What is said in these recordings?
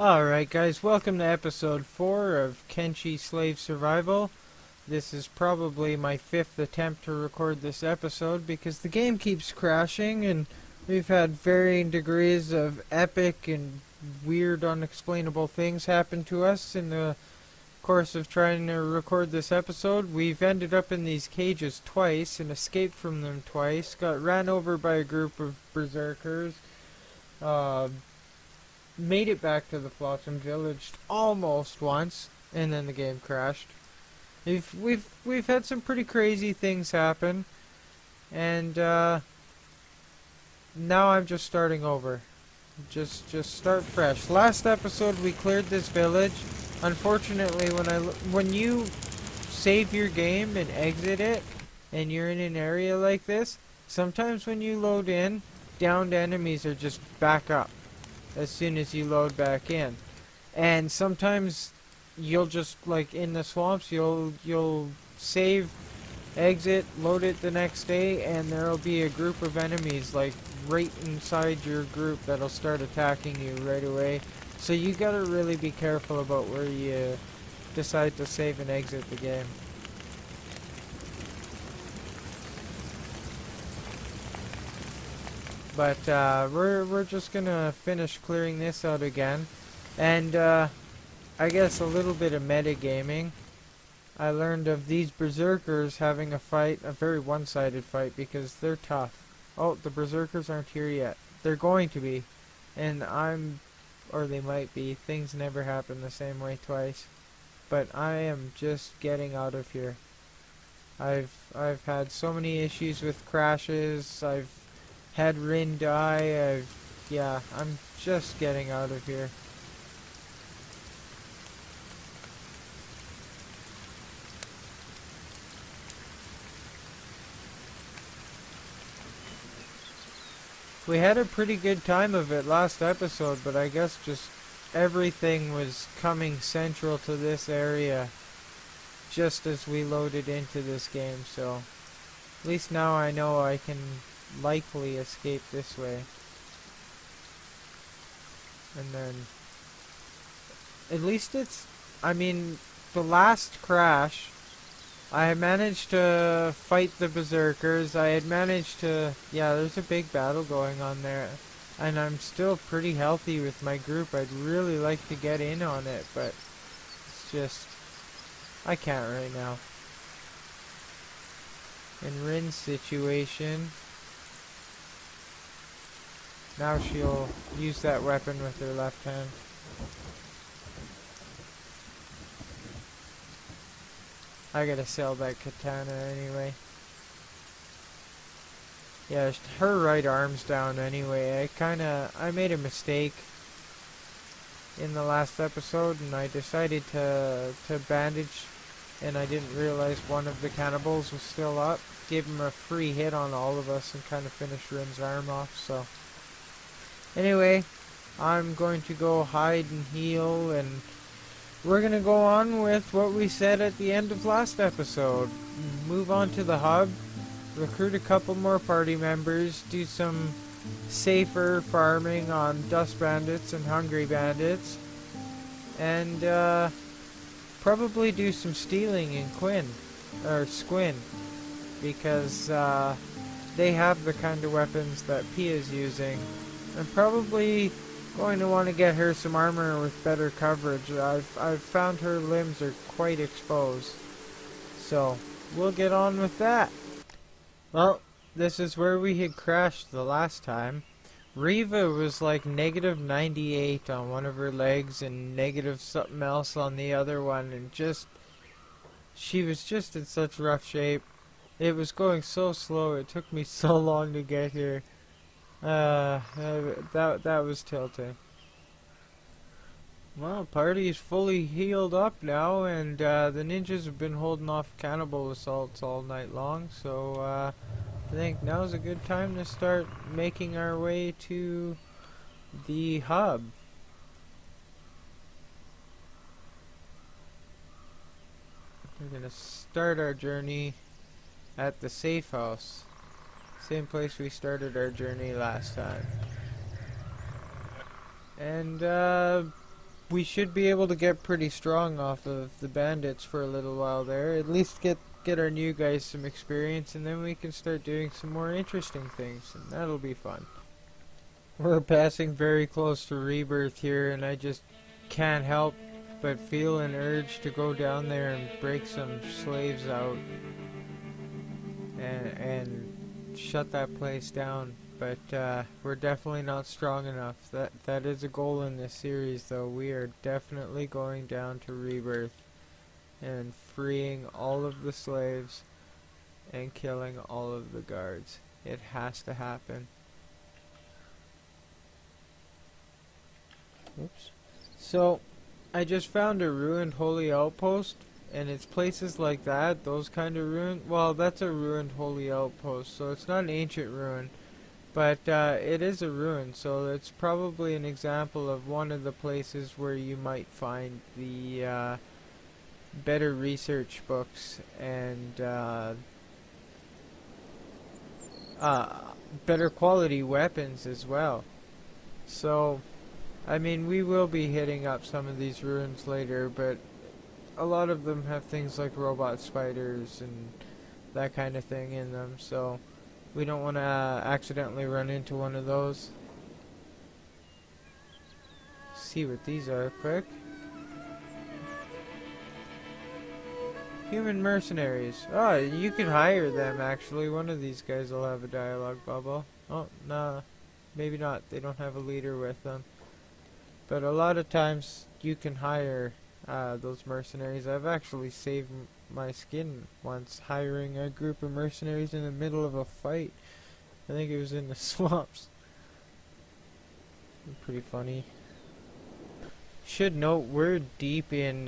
Alright guys, welcome to episode 4 of Kenshi Slave Survival. This is probably my 5th attempt to record this episode because the game keeps crashing and we've had varying degrees of epic and weird unexplainable things happen to us in the course of trying to record this episode. We've ended up in these cages twice and escaped from them twice, got ran over by a group of berserkers, uh, made it back to the Flotsam Village almost once, and then the game crashed. We've had some pretty crazy things happen, and now I'm just starting over. Just start fresh. Last episode we cleared this village. Unfortunately, when you save your game and exit it, and you're in an area like this, sometimes when you load in, downed enemies are just back up as soon as you load back in. And sometimes you'll just, like in the swamps, you'll save, exit, load it the next day, and there'll be a group of enemies like right inside your group that'll start attacking you right away. So you gotta really be careful about where you decide to save and exit the game. But we're just gonna finish clearing this out again, and I guess a little bit of metagaming. I learned of these berserkers having a fight, a very one-sided fight, because they're tough. Oh, the berserkers aren't here yet. They're going to be, and or they might be. Things never happen the same way twice. But I am just getting out of here. I've had so many issues with crashes. I've had Rin die. Yeah, I'm just getting out of here. We had a pretty good time of it last episode, but I guess just everything was coming central to this area just as we loaded into this game, so at least now I know I can likely escape this way. And then at least I mean, the last crash I had managed to fight the berserkers. I had managed to, yeah, there's a big battle going on there. And I'm still pretty healthy with my group. I'd really like to get in on it, but it's just, I can't right now. In Rin's situation, now she'll use that weapon with her left hand. I gotta sell that katana anyway. Yeah, her right arm's down anyway. I made a mistake in the last episode, and I decided to bandage, and I didn't realize one of the cannibals was still up. Gave him a free hit on all of us and kind of finished Rin's arm off, so. Anyway, I'm going to go hide and heal, and we're going to go on with what we said at the end of last episode. Move on to the hub, recruit a couple more party members, do some safer farming on dust bandits and hungry bandits, and probably do some stealing in Squin, because they have the kind of weapons that Pia's using. I'm probably going to want to get her some armor with better coverage. I've found her limbs are quite exposed. So, we'll get on with that. Well, this is where we had crashed the last time. Riva was like negative 98 on one of her legs and negative something else on the other one, and she was just in such rough shape. It was going so slow, it took me so long to get here. That was tilting. Well, party's fully healed up now, and the ninjas have been holding off cannibal assaults all night long, so I think now's a good time to start making our way to the hub. We're gonna start our journey at the safe house. Same place we started our journey last time. And we should be able to get pretty strong off of the bandits for a little while there. At least get our new guys some experience, and then we can start doing some more interesting things, and that'll be fun. We're passing very close to Rebirth here, and I just can't help but feel an urge to go down there and break some slaves out and shut that place down. But we're definitely not strong enough. That is a goal in this series, though. We are definitely going down to Rebirth and freeing all of the slaves and killing all of the guards. It has to happen. Oops. So, I just found a ruined holy outpost, and it's places like that, those kind of ruined. Well, that's a ruined holy outpost, so it's not an ancient ruin, but it is a ruin, so it's probably an example of one of the places where you might find the better research books and better quality weapons as well. So, I mean, we will be hitting up some of these ruins later, but a lot of them have things like robot spiders and that kind of thing in them, so we don't want to accidentally run into one of those. See what these are quick. Human mercenaries. Oh, you can hire them actually. One of these guys will have a dialogue bubble. Oh, nah, maybe not. They don't have a leader with them. But a lot of times you can hire those mercenaries. I've actually saved my skin once hiring a group of mercenaries in the middle of a fight. I think it was in the swamps. Pretty funny. Should note we're deep in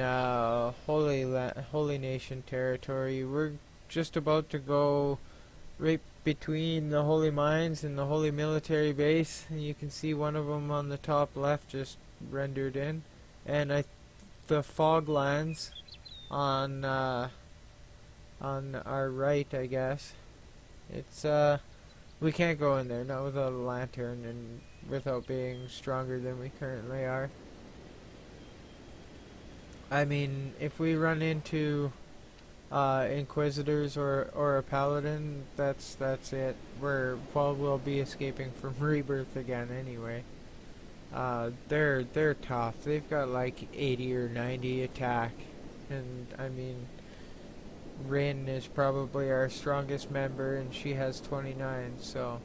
Holy Nation territory. We're just about to go right between the Holy Mines and the Holy Military Base. And you can see one of them on the top left just rendered in, and the Foglands on our right, I guess. It's we can't go in there, not without a lantern and without being stronger than we currently are. I mean, if we run into Inquisitors or a Paladin, that's it. We'll be escaping from Rebirth again anyway. They're tough. They've got like 80 or 90 attack, and I mean, Rin is probably our strongest member, and she has 29. So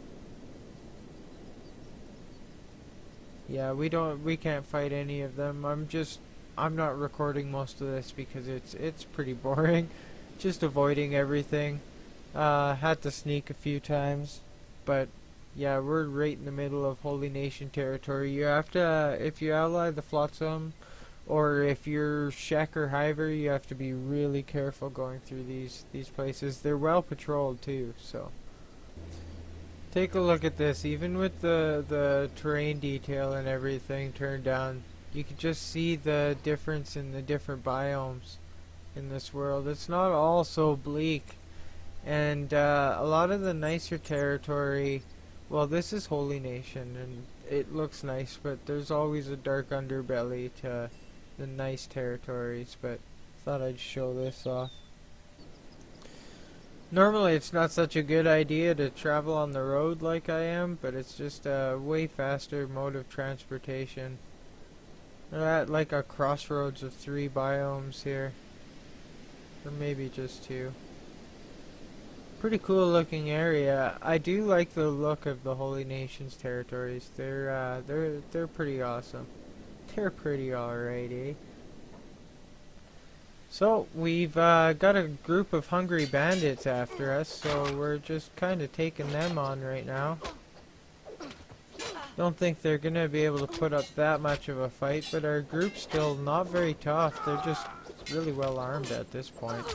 yeah, we can't fight any of them. I'm not recording most of this because it's pretty boring. Just avoiding everything. Had to sneak a few times, but yeah, we're right in the middle of Holy Nation territory. You have to, if you ally the Flotsam, or if you're Shek or Hiver, you have to be really careful going through these places. They're well patrolled too, so. Take a look at this. Even with the terrain detail and everything turned down, you can just see the difference in the different biomes in this world. It's not all so bleak, and a lot of the nicer territory. Well, this is Holy Nation, and it looks nice, but there's always a dark underbelly to the nice territories, but thought I'd show this off. Normally it's not such a good idea to travel on the road like I am, but it's just a way faster mode of transportation. We're at like a crossroads of 3 biomes here, or maybe just 2. Pretty cool looking area. I do like the look of the Holy Nations territories. They're pretty awesome. They're pretty alright, eh? So we've got a group of hungry bandits after us, so we're just kind of taking them on right now. Don't think they're gonna be able to put up that much of a fight, but our group's still not very tough. They're just really well armed at this point.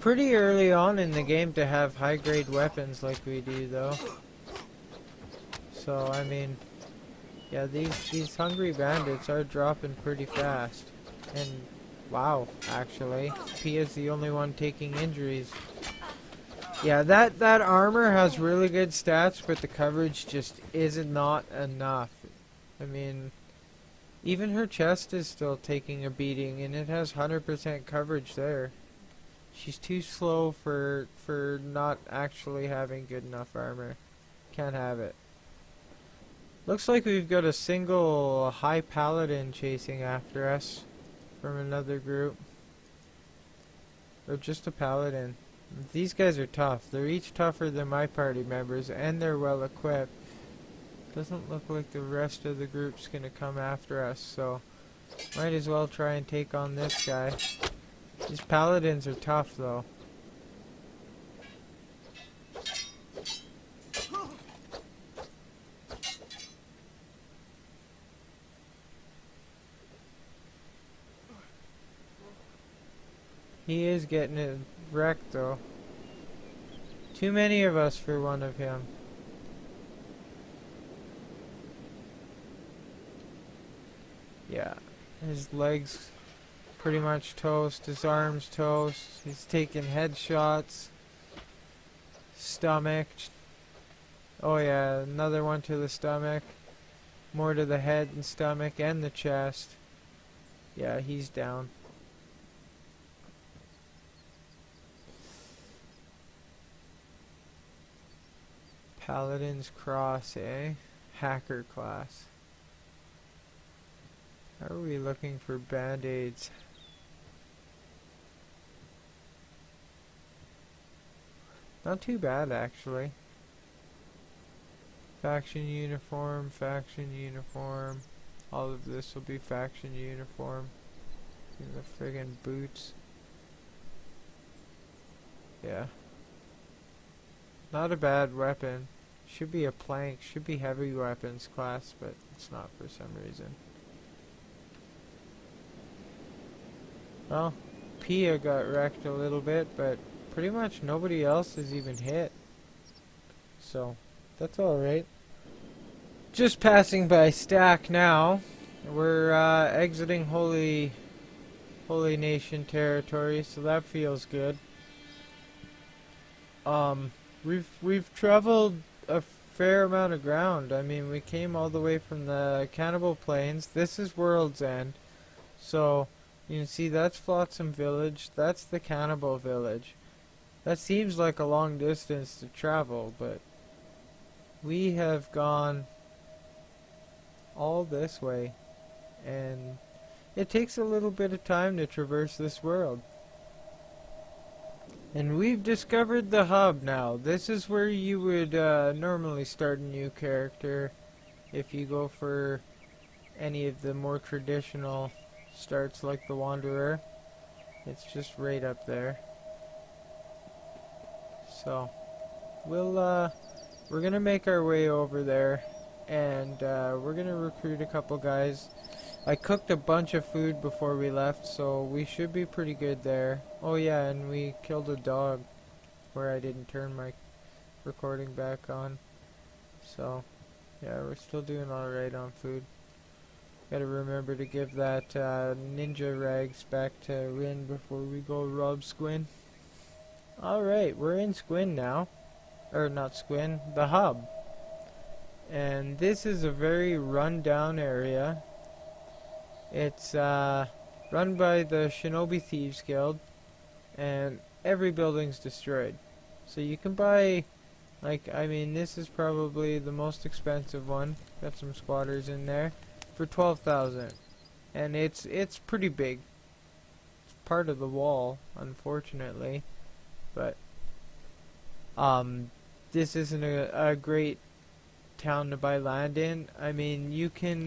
Pretty early on in the game to have high grade weapons like we do though. So I mean, yeah, these hungry bandits are dropping pretty fast. And wow, actually, Pia's the only one taking injuries. Yeah, that armor has really good stats, but the coverage just is not enough. I mean, even her chest is still taking a beating, and it has 100% coverage there. She's too slow for not actually having good enough armor. Can't have it. Looks like we've got a single high paladin chasing after us from another group. Or just a paladin. These guys are tough. They're each tougher than my party members, and they're well equipped. Doesn't look like the rest of the group's gonna come after us, so might as well try and take on this guy. These paladins are tough, though. He is getting it wrecked, though. Too many of us for one of him. Yeah, his legs pretty much toast, his arms toast. He's taking headshots. Stomach. Oh yeah, another one to the stomach. More to the head and stomach and the chest. Yeah, he's down. Paladin's Cross, eh? Hacker class. How are we looking for band-aids? Not too bad, actually. Faction uniform, faction uniform. All of this will be faction uniform. See the friggin' boots. Yeah. Not a bad weapon. Should be a plank, should be heavy weapons class, but it's not for some reason. Well, Pia got wrecked a little bit, but pretty much nobody else is even hit. So, that's alright. Just passing by Stack now. We're exiting Holy Nation territory, so that feels good. We've traveled a fair amount of ground. I mean, we came all the way from the Cannibal Plains. This is World's End. So, you can see that's Flotsam Village. That's the Cannibal Village. That seems like a long distance to travel, but we have gone all this way. And it takes a little bit of time to traverse this world. And we've discovered the hub now. This is where you would normally start a new character if you go for any of the more traditional starts like the Wanderer. It's just right up there. So we're gonna make our way over there, and we're gonna recruit a couple guys. I cooked a bunch of food before we left, so we should be pretty good there. Oh yeah, and we killed a dog where I didn't turn my recording back on. So, yeah, we're still doing alright on food. Gotta remember to give that ninja rags back to Rin before we go rob Squin. Alright, we're in Squin now. Or not Squin, the hub. And this is a very run-down area. It's run by the Shinobi Thieves Guild, and every building's destroyed. So you can buy, like, I mean, this is probably the most expensive one. Got some squatters in there for 12,000, and it's pretty big. It's part of the wall, unfortunately, but this isn't a great town to buy land in. I mean, you can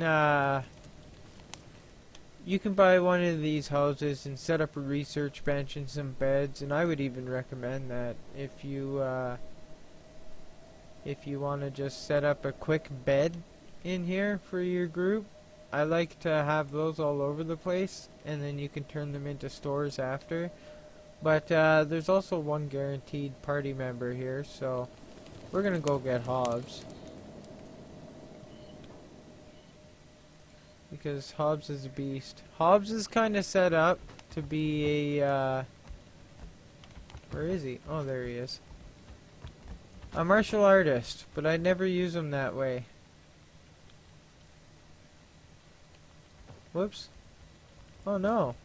buy one of these houses and set up a research bench and some beds, and I would even recommend that if you want to just set up a quick bed in here for your group. I like to have those all over the place, and then you can turn them into stores after. But there's also one guaranteed party member here, so we're gonna go get Hobbs. Because Hobbs is a beast. Hobbs is kind of set up to be a, where is he? Oh, there he is. A martial artist, but I never use them that way. Whoops. Oh no.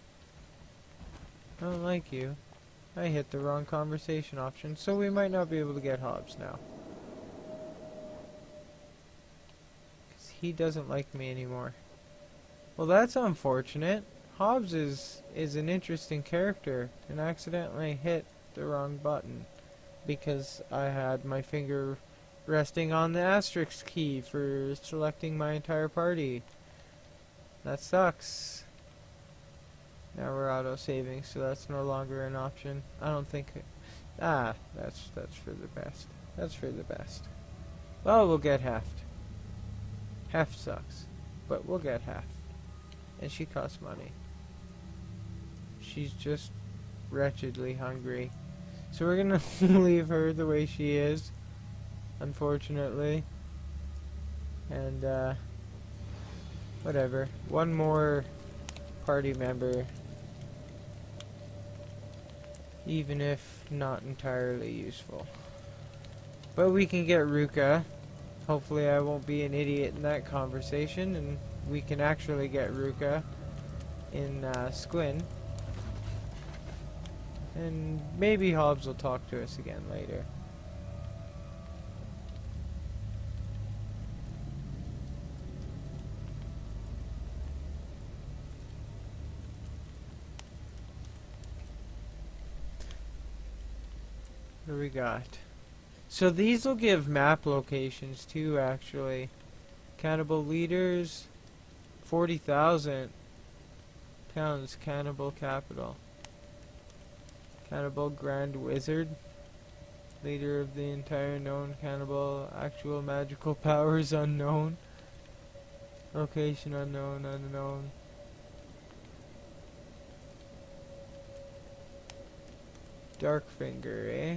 I don't like you. I hit the wrong conversation option, so we might not be able to get Hobbs now. 'Cause he doesn't like me anymore. Well, that's unfortunate. Hobbs is an interesting character, and I accidentally hit the wrong button because I had my finger resting on the asterisk key for selecting my entire party. That sucks. Now we're auto-saving, so that's no longer an option. I don't think... that's for the best. That's for the best. Well, we'll get halved. Half sucks, but we'll get half. And she costs money. She's just wretchedly hungry. So we're gonna leave her the way she is, unfortunately. And, whatever. One more party member, even if not entirely useful. But we can get Ruka. Hopefully I won't be an idiot in that conversation, and we can actually get Ruka in Squin. And maybe Hobbs will talk to us again later. What do we got? So these will give map locations too, actually. Cannibal leaders, 40,000. Towns, cannibal capital. Cannibal Grand Wizard, leader of the entire known cannibal, actual magical powers unknown, location unknown, unknown. Darkfinger, eh?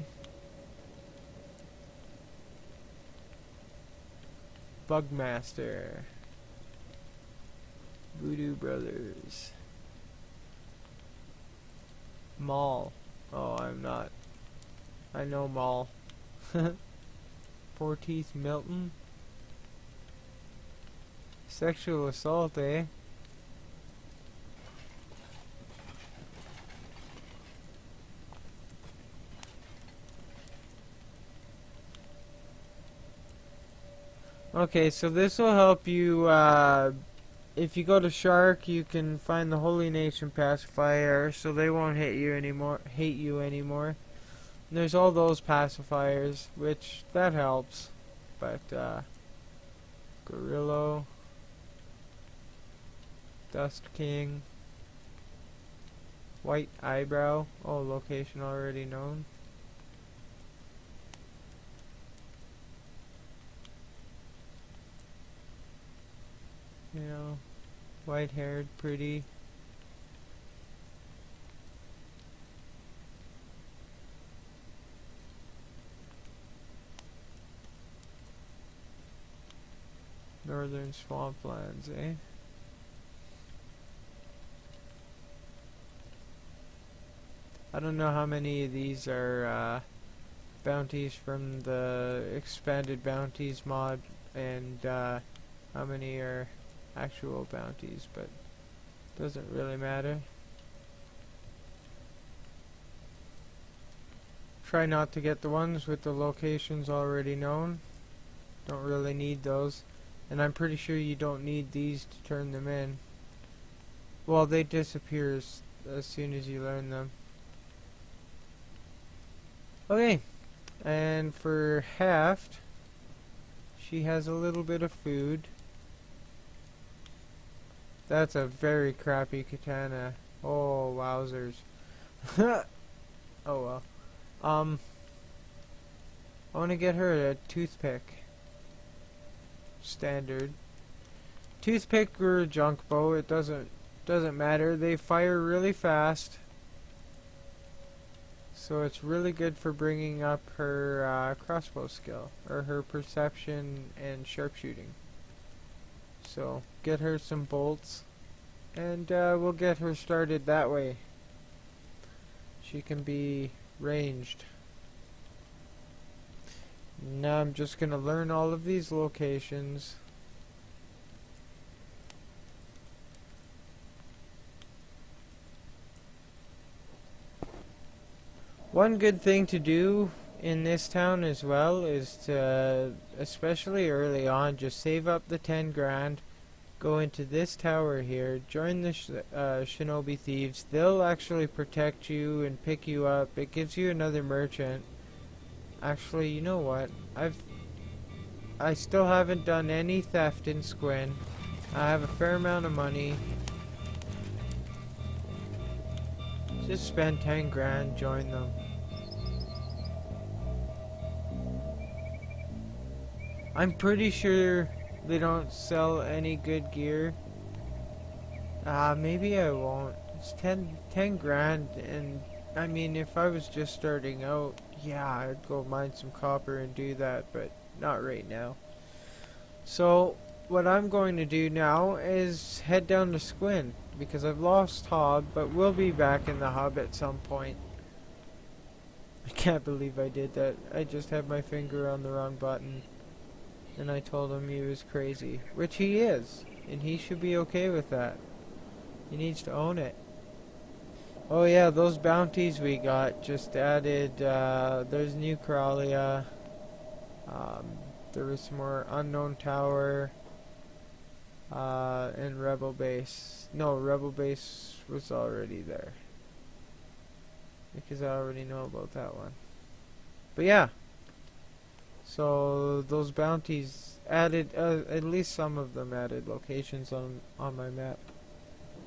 Bugmaster. Voodoo Brothers. Mall. Oh, I'm not. I know Mall. Four Teeth Milton. Sexual assault, eh? Okay, so this will help you, if you go to Shark, you can find the Holy Nation pacifier, so they won't hate you anymore. And there's all those pacifiers, which that helps. But Gorillo, Dust King, White Eyebrow. Oh, location already known. You know, white-haired, pretty. Northern swamplands, eh? I don't know how many of these are bounties from the expanded bounties mod, and how many are actual bounties, but doesn't really matter. Try not to get the ones with the locations already known. Don't really need those. And I'm pretty sure you don't need these to turn them in. Well, they disappear as soon as you learn them. Okay, and for Haft, she has a little bit of food. That's a very crappy katana. Oh, wowzers. Oh well. I want to get her a toothpick. Standard. Toothpick or a junk bow, it doesn't matter. They fire really fast. So it's really good for bringing up her crossbow skill, or her perception and sharpshooting. So get her some bolts, and we'll get her started that way. She can be ranged. Now I'm just gonna learn all of these locations. One good thing to do in this town as well is to, especially early on, just save up the 10 grand, go into this tower here, join the shinobi thieves. They'll actually protect you and pick you up. It gives you another merchant. Actually, you know what? I still haven't done any theft in Squin. I have a fair amount of money. Just spend 10 grand, join them. I'm pretty sure they don't sell any good gear. Maybe I won't. It's 10 grand, and I mean, if I was just starting out, yeah, I'd go mine some copper and do that, but not right now. So, what I'm going to do now is head down to Squin, because I've lost Hob, but we'll be back in the hub at some point. I can't believe I did that. I just had my finger on the wrong button. And I told him he was crazy. Which he is. And he should be okay with that. He needs to own it. Oh yeah, those bounties we got just added. There's New Crawlia. There was some more Unknown Tower. And Rebel Base. No, Rebel Base was already there. Because I already know about that one. But yeah. So those bounties added, at least some of them added locations on my map.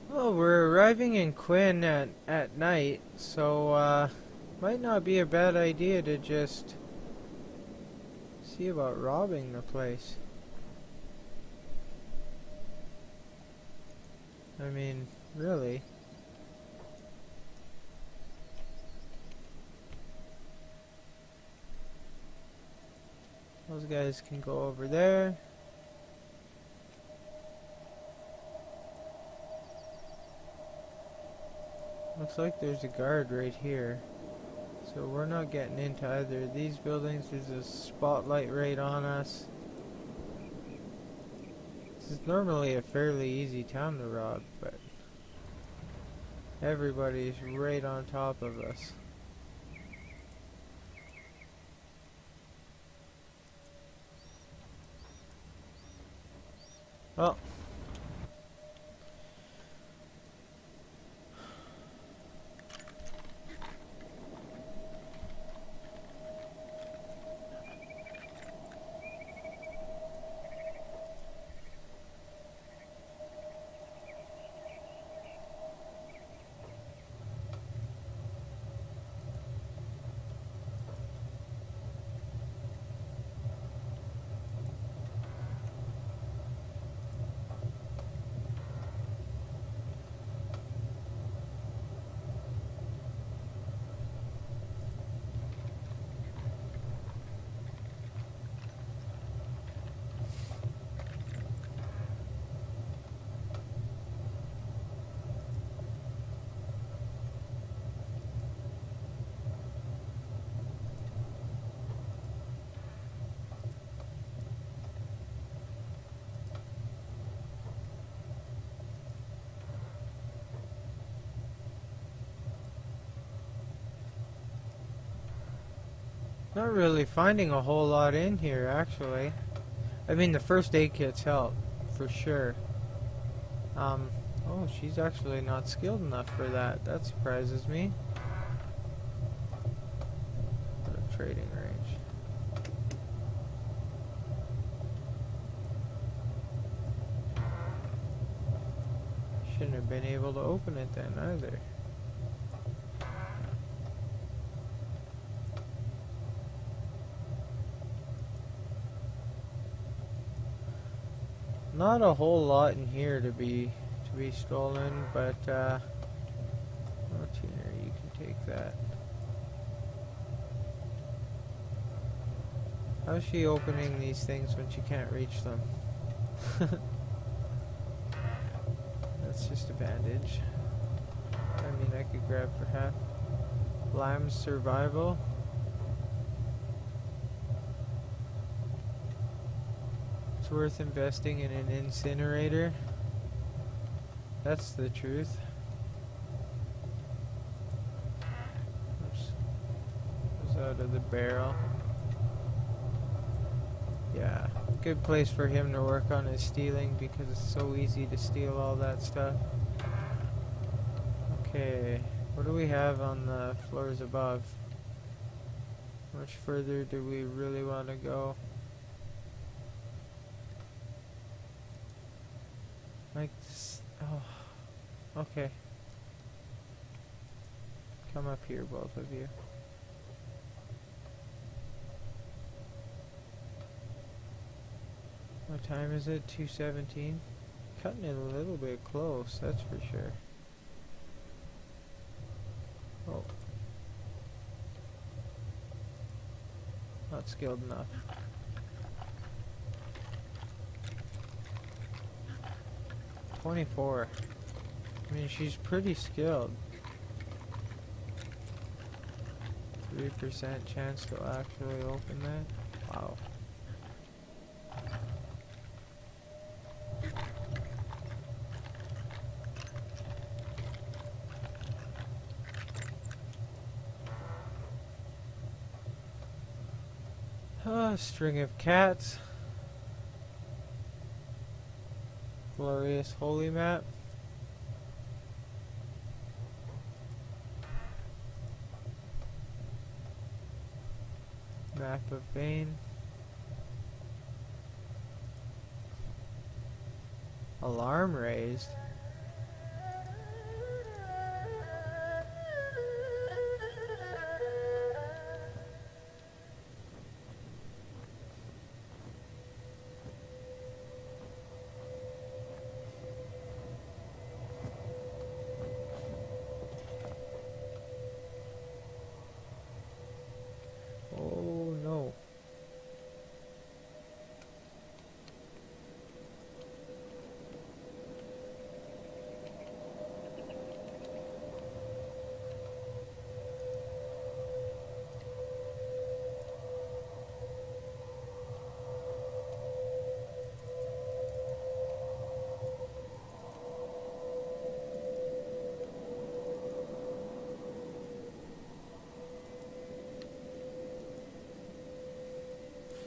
Well, we're arriving in Quinn at night, so might not be a bad idea to just see about robbing the place. I mean, really. Those guys can go over there. Looks like there's a guard right here. So we're not getting into either of these buildings. There's a spotlight right on us. This is normally a fairly easy town to rob, but everybody's right on top of us. Well, not really finding a whole lot in here, actually. I mean, the first aid kits help, for sure. Oh, she's actually not skilled enough for that. That surprises me. What a trading range. Shouldn't have been able to open it then, either. Not a whole lot in here to be stolen, but oh, tuner, you can take that. How's she opening these things when she can't reach them? That's just a bandage. I mean, I could grab for half. Lamb's survival. it's worth investing in an incinerator. That's the truth. Oops. Goes out of the barrel. Yeah, good place for him to work on his stealing because it's so easy to steal all that stuff. Okay, what do we have on the floors above? How much further do we really want to go? Like this. Oh, okay. Come up here, both of you. What time is it? 2:17? Cutting it a little bit close, that's for sure. Oh. Not skilled enough. .24. I mean, she's pretty skilled. 3% chance to actually open that. Wow. String of cats. Glorious holy map. Map of Vane. Alarm raised. Oh no.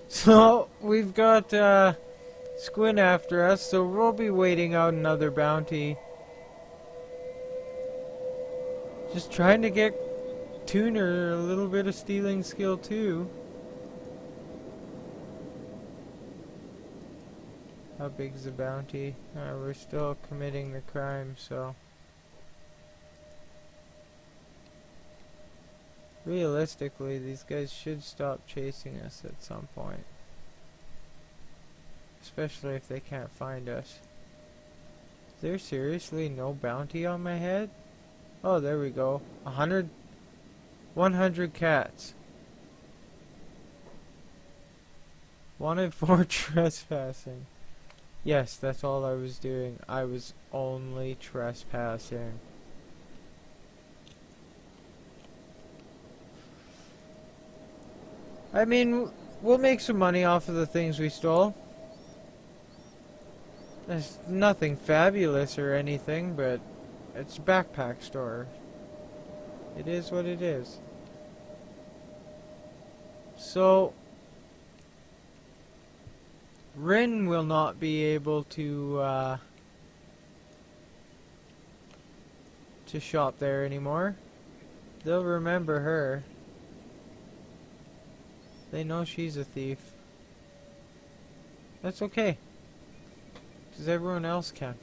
So, we've got Squint after us, so we'll be waiting out another bounty. Just trying to get Tuner a little bit of stealing skill too. How big's the bounty? We're still committing the crime, so... Realistically, these guys should stop chasing us at some point. Especially if they can't find us. Is there seriously no bounty on my head? Oh, there we go. 100 cats. Wanted for trespassing. Yes, that's all I was doing. I was only trespassing. I mean, we'll make some money off of the things we stole. There's nothing fabulous or anything, but it's a backpack store. It is what it is. So, Rin will not be able to shop there anymore. They'll remember her. They know she's a thief. That's okay. Because everyone else can.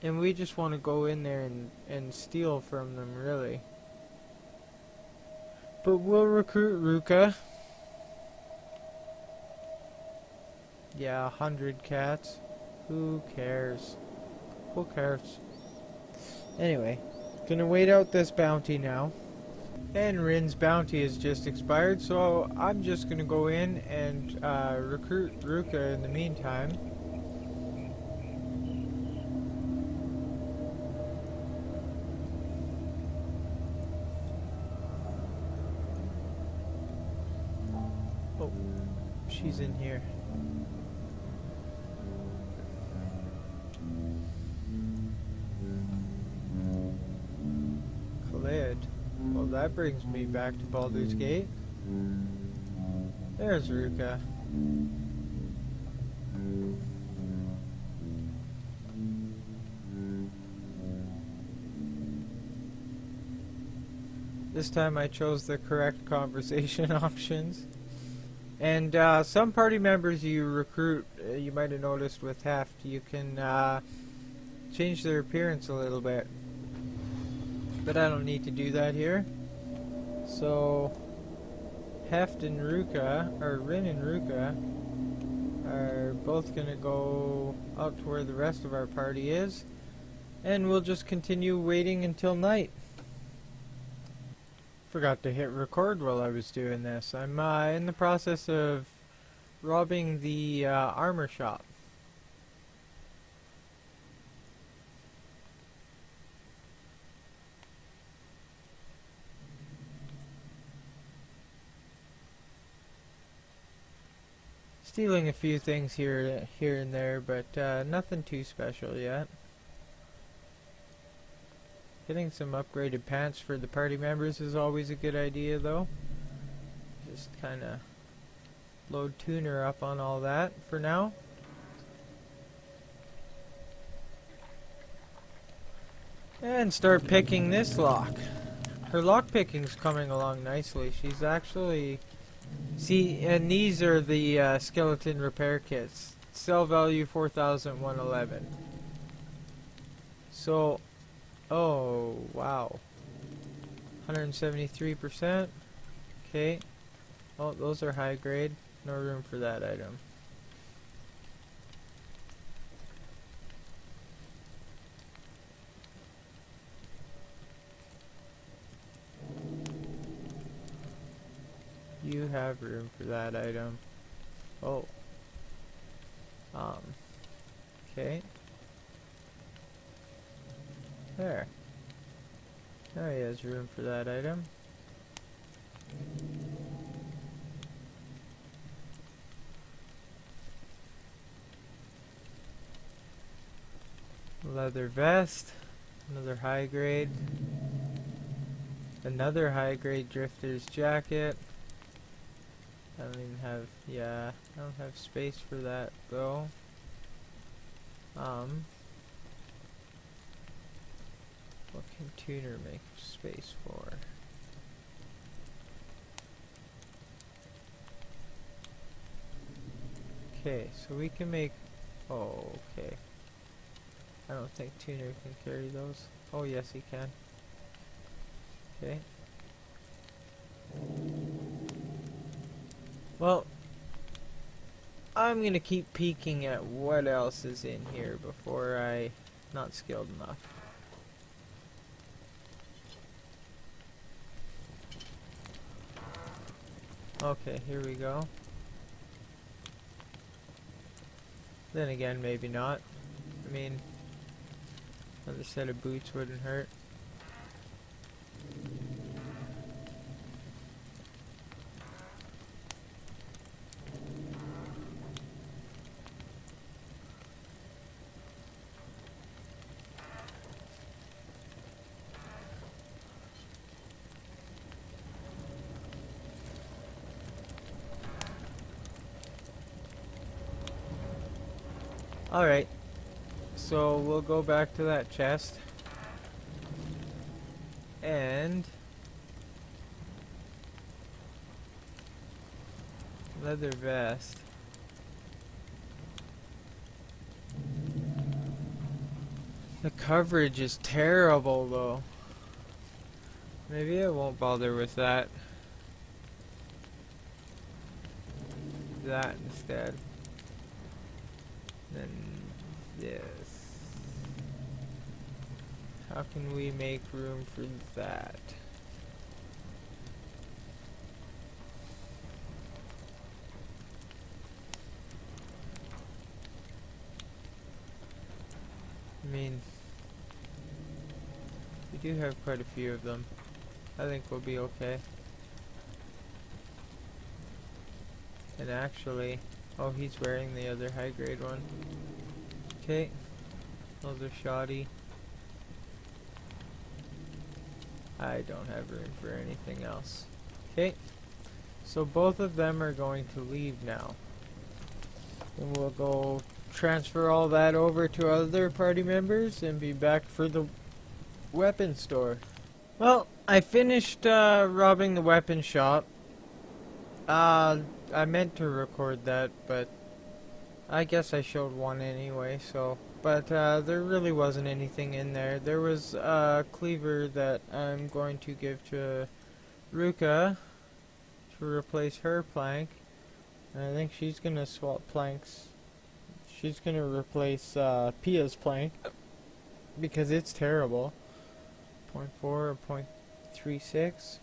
And we just want to go in there and steal from them, really. But we'll recruit Ruka. Yeah, 100 cats. Who cares? Who cares? Anyway, gonna wait out this bounty now. And Rin's bounty has just expired, so I'm just gonna go in and recruit Ruka in the meantime. Oh, She's in here. Khalid. Well, that brings me back to Baldur's Gate. There's Ruka. This time I chose the correct conversation options. And some party members you recruit, you might have noticed with Heft, you can change their appearance a little bit. But I don't need to do that here. So, Heft and Ruka, or Rin and Ruka, are both going to go out to where the rest of our party is. And we'll just continue waiting until night. Forgot to hit record while I was doing this. I'm in the process of robbing the armor shop. Stealing a few things here and there, but nothing too special yet. Getting some upgraded pants for the party members is always a good idea, though. Just kind of load Tuner up on all that for now. And start picking this lock. Her lock picking's coming along nicely. She's actually... See, and these are the skeleton repair kits. Sell value 4,111. So... Oh, wow. 173%. Okay. Oh, those are high grade. No room for that item. You have room for that item. Oh. Okay. There. Now he has room for that item. Leather vest. Another high grade. Another high grade drifter's jacket. I don't even have, yeah, I don't have space for that though. What can Tuner make space for? Okay, so we can make, oh, okay. I don't think Tuner can carry those. Oh, yes, he can. Okay. Well, I'm gonna keep peeking at what else is in here before I... Not skilled enough. Okay, here we go. Then again, maybe not. I mean, another set of boots wouldn't hurt. Alright, so we'll go back to that chest, and leather vest. The coverage is terrible though. Maybe I won't bother with that. That instead. Then this. How can we make room for that? I mean, we do have quite a few of them. I think we'll be okay. And actually, oh, he's wearing the other high grade one. Okay, those are shoddy. I don't have room for anything else. Okay, so both of them are going to leave now. And we'll go transfer all that over to other party members and be back for the weapon store. Well, I finished robbing the weapon shop. I meant to record that, but I guess I showed one anyway, so. But there really wasn't anything in there. There was a cleaver that I'm going to give to Ruka to replace her plank. And I think she's going to swap planks. She's going to replace Pia's plank because it's terrible. 0.4 or 0.36.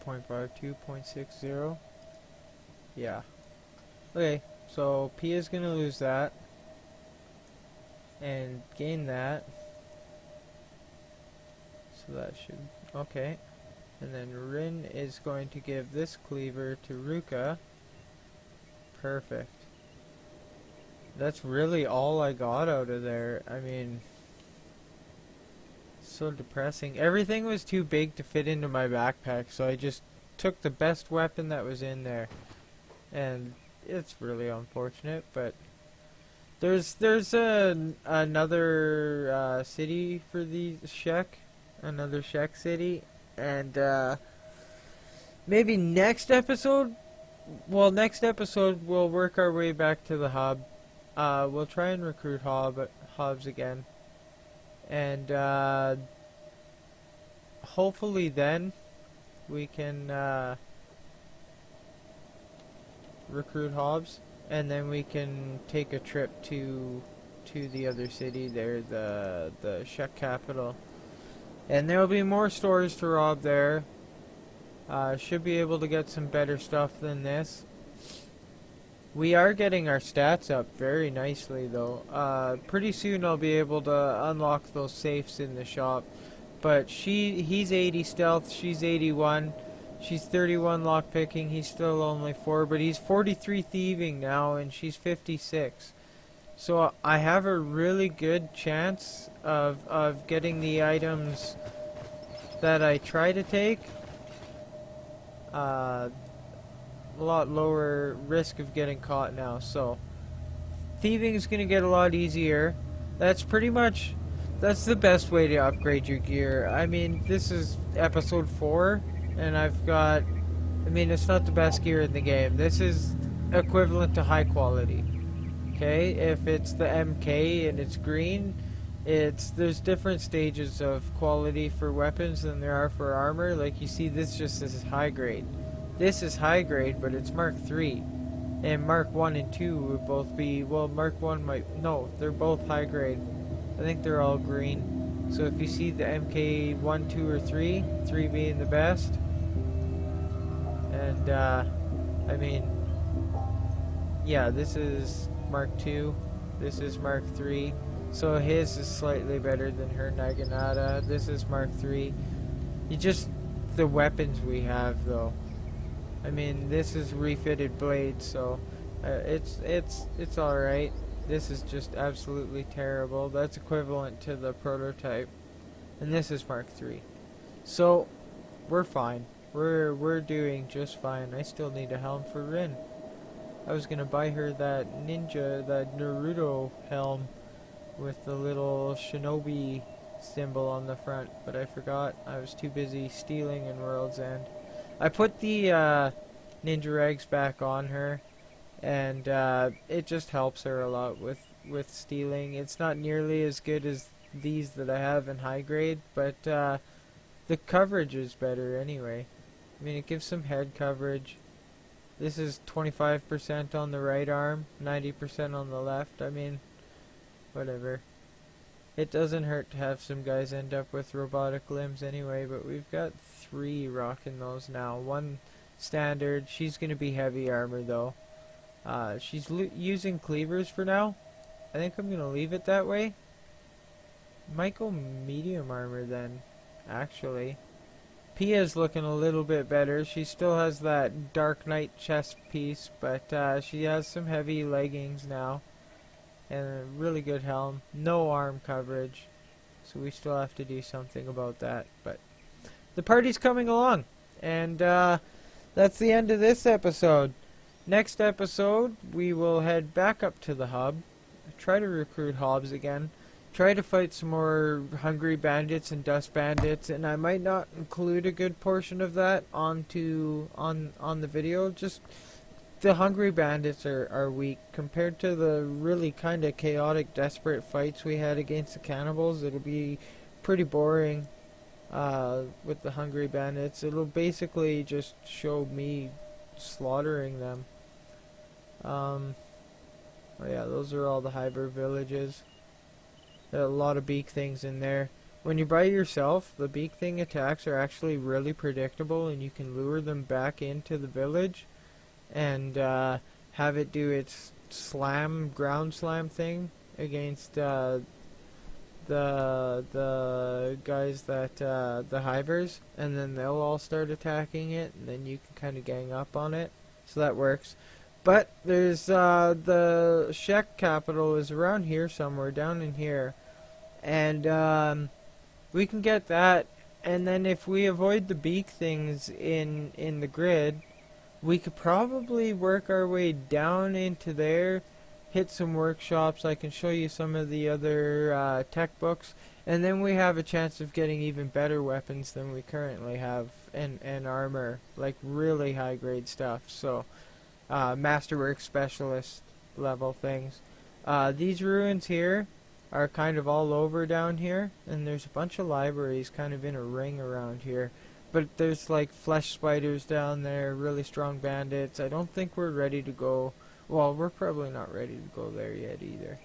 0.52, 0.60. Yeah. Okay, so Pia's going to lose that. And gain that. So that should... Okay. And then Rin is going to give this cleaver to Ruka. Perfect. That's really all I got out of there. I mean... So depressing. Everything was too big to fit into my backpack, so I just took the best weapon that was in there. And it's really unfortunate, but... There's another city for the Shek, another Shek city, and maybe next episode. Well, next episode we'll work our way back to the hub. We'll try and recruit Hobbs again, and hopefully then we can recruit Hobbs. And then we can take a trip to the other city there, the Shek capital. And there will be more stores to rob there. Should be able to get some better stuff than this. We are getting our stats up very nicely though. Pretty soon I'll be able to unlock those safes in the shop. But he's 80 stealth, she's 81. She's 31 lockpicking, he's still only 4, but he's 43 thieving now, and she's 56. So I have a really good chance of getting the items that I try to take. A lot lower risk of getting caught now, so thieving is going to get a lot easier. That's the best way to upgrade your gear. I mean, this is episode 4. And I've got, I mean, it's not the best gear in the game. This is equivalent to high quality. Okay, if it's the MK and it's green, there's different stages of quality for weapons than there are for armor. Like you see, this is high grade. This is high grade, but it's Mark 3. And Mark 1 and 2 would both be, well, Mark 1 might, no, they're both high grade. I think they're all green. So if you see the MK 1, 2, or 3, 3 being the best, and, I mean, yeah, this is Mark 2, this is Mark 3, so his is slightly better than her Naginata. This is Mark 3. The weapons we have, though. I mean, this is refitted blade, so, it's alright. This is just absolutely terrible. That's equivalent to the prototype. And this is Mark 3. So, we're fine. We're doing just fine. I still need a helm for Rin. I was gonna buy her that Naruto helm with the little shinobi symbol on the front, but I forgot. I was too busy stealing in World's End. I put the ninja eggs back on her, and it just helps her a lot with stealing. It's not nearly as good as these that I have in high grade, but the coverage is better anyway. I mean, it gives some head coverage. This is 25% on the right arm, 90% on the left. I mean, whatever. It doesn't hurt to have some guys end up with robotic limbs anyway, but we've got 3 rocking those now. 1 standard. She's going to be heavy armor though. She's using cleavers for now. I think I'm going to leave it that way. Might go medium armor then, actually. Pia's looking a little bit better. She still has that Dark Knight chest piece, but she has some heavy leggings now. And a really good helm. No arm coverage. So we still have to do something about that. But the party's coming along. And that's the end of this episode. Next episode, we will head back up to the hub. Try to recruit Hobbs again. Try to fight some more hungry bandits and dust bandits, and I might not include a good portion of that on the video. Just the hungry bandits are weak compared to the really kind of chaotic, desperate fights we had against the cannibals. It'll be pretty boring with the hungry bandits. It'll basically just show me slaughtering them. Oh yeah, those are all the Hyber villages. There are a lot of beak things in there. When you're by yourself, the beak thing attacks are actually really predictable, and you can lure them back into the village and have it do its ground slam thing against the guys that the Hybers, and then they'll all start attacking it, and then you can kind of gang up on it. So that works. But there's the Shek capital is around here somewhere, down in here. And we can get that, and then if we avoid the beak things in the grid, we could probably work our way down into there, hit some workshops. I can show you some of the other tech books, and then we have a chance of getting even better weapons than we currently have, and armor, like really high grade stuff. So masterwork specialist level things. These ruins here are kind of all over down here, and there's a bunch of libraries kind of in a ring around here. But there's like flesh spiders down there, really strong bandits. I don't think we're ready to go. Well, we're probably not ready to go there yet either.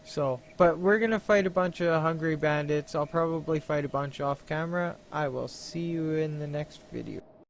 So, but we're gonna fight a bunch of hungry bandits. I'll probably fight a bunch off camera. I will see you in the next video.